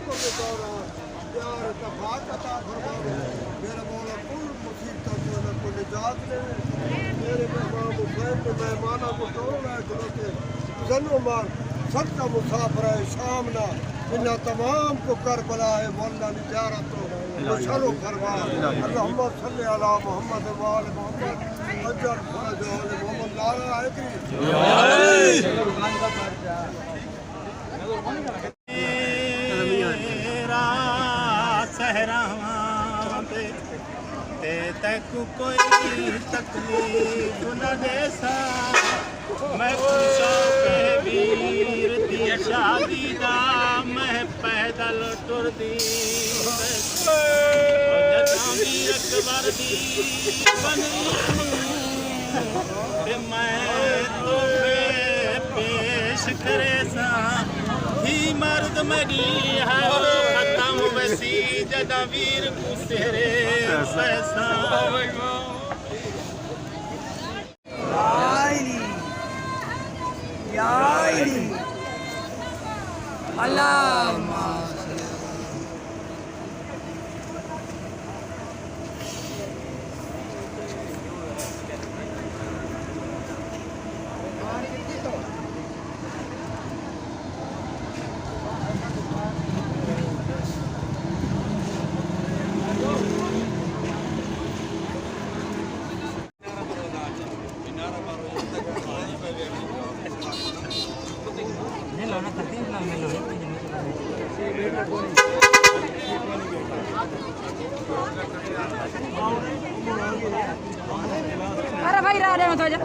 तवक्कुल के दौरान प्यार इत्तेफाक अता फरमावे। मेरे मौला कुल मुसीबतों से न को निजात दे। मेरे मेहमान हुसैन के मेहमानों को तोड़ है खलोते जनो मार सबका मुसाफिर है शाम ना इन्ना तमाम को करबला है मौला ने ज़ियारत तो चलो फरमा। अल्लाहुम्मा सल्ली अला मोहम्मद व आले मोहम्मद अजल फरज आले मोहम्मद लाला आयत्री मेरा सहरावां दे ते तैकू कोई तकलीफ न देसा। मैं खुशा के वीर दी शादी दा मैं पैदल टुरदी जदा वीर अकबर दी बनी ते मैं तोहे पेश करे सा। ही मर्द मरी है खत्म वसी जदा वीर को तेरे पैसा। अरे भाई रहा दे मत हो जा।